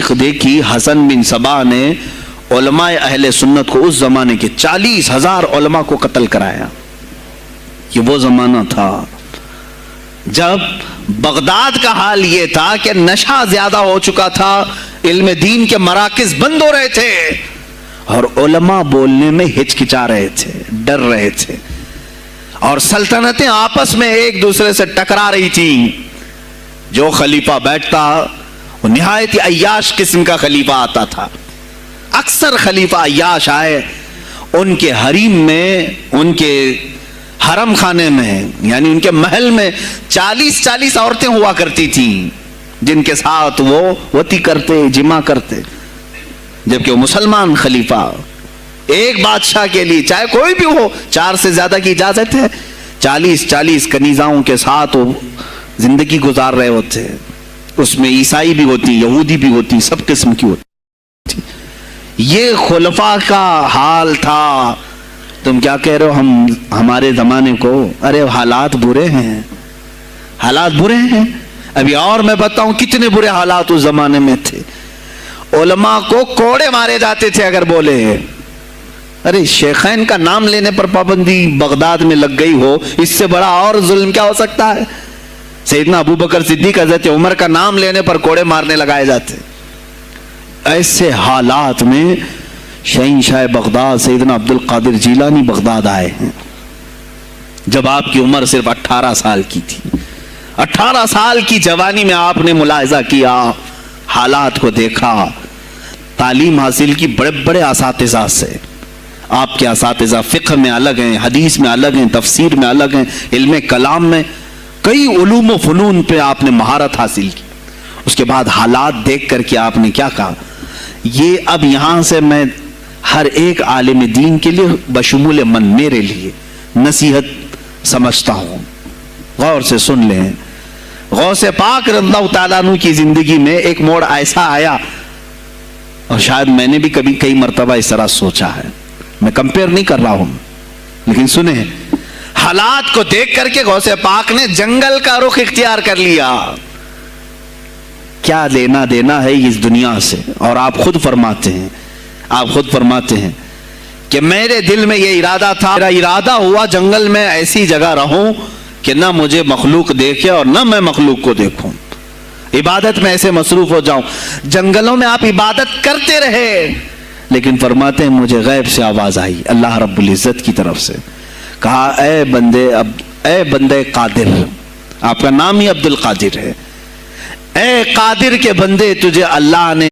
تاریخ دیکھی، حسن بن صبا نے علماء اہل سنت کو اس زمانے کے 40,000 علماء کو قتل کرایا. یہ وہ زمانہ تھا جب بغداد کا حال یہ تھا کہ نشہ زیادہ ہو چکا تھا، علم دین کے مراکز بند ہو رہے تھے اور علماء بولنے میں ہچکچا رہے تھے، ڈر رہے تھے، اور سلطنتیں آپس میں ایک دوسرے سے ٹکرا رہی تھی. جو خلیفہ بیٹھتا وہ نہایت عیاش قسم کا خلیفہ آتا تھا. اکثر خلیفہ عیاش آئے، ان کے حریم میں، ان کے حرم خانے میں، یعنی ان کے محل میں 40 عورتیں ہوا کرتی تھیں جن کے ساتھ وہ وطی کرتے، جمع کرتے. جبکہ وہ مسلمان خلیفہ، ایک بادشاہ کے لیے چاہے کوئی بھی ہو 4 سے زیادہ کی اجازت ہے. 40 کنیزاؤں کے ساتھ وہ زندگی گزار رہے ہوتے. اس میں عیسائی بھی ہوتی، یہودی بھی ہوتی، سب قسم کی ہوتی. یہ خلفاء کا حال تھا. تم کیا کہہ رہے ہو ہمارے زمانے کو؟ ارے حالات برے ہیں، حالات برے ہیں. ابھی اور میں بتاؤں کتنے برے حالات اس زمانے میں تھے. علماء کو کوڑے مارے جاتے تھے اگر بولے. ارے شیخین کا نام لینے پر پابندی بغداد میں لگ گئی ہو، اس سے بڑا اور ظلم کیا ہو سکتا ہے؟ سیدنا ابو بکر صدیق، حضرت عمر کا نام لینے پر کوڑے مارنے لگائے جاتے. ایسے حالات میں شہنشاہ بغداد سیدنا عبد القادر جیلانی بغداد آئے ہیں جب آپ کی عمر صرف 18 سال کی تھی. 18 سال کی جوانی میں آپ نے ملاحظہ کیا، حالات کو دیکھا، تعلیم حاصل کی بڑے بڑے اساتذہ سے. آپ کے اساتذہ فقہ میں الگ ہیں، حدیث میں الگ ہیں، تفسیر میں الگ ہیں، علم کلام میں، کئی علوم و فنون پہ آپ نے مہارت حاصل کی. اس کے بعد حالات دیکھ کر کے آپ نے کیا کہا؟ یہ اب یہاں سے میں ہر ایک عالم دین کے لیے بشمول من میرے لیے نصیحت سمجھتا ہوں. غور سے سن لیں. غوث پاک رضی اللہ تعالیٰ عنہ کی زندگی میں ایک موڑ ایسا آیا، اور شاید میں نے بھی کبھی کئی مرتبہ اس طرح سوچا ہے. میں کمپیئر نہیں کر رہا ہوں، لیکن سنیں، حالات کو دیکھ کر کے غوث پاک نے جنگل کا رخ اختیار کر لیا. کیا لینا دینا ہے اس دنیا سے؟ اور آپ خود فرماتے ہیں کہ میرے دل میں یہ ارادہ تھا، میرا ارادہ ہوا جنگل میں ایسی جگہ رہوں کہ نہ مجھے مخلوق دیکھے اور نہ میں مخلوق کو دیکھوں. عبادت میں ایسے مصروف ہو جاؤں. جنگلوں میں آپ عبادت کرتے رہے، لیکن فرماتے ہیں مجھے غیب سے آواز آئی اللہ رب العزت کی طرف سے. کہا اے بندے قادر، آپ کا نام ہی عبد القادر ہے، اے قادر کے بندے، تجھے اللہ نے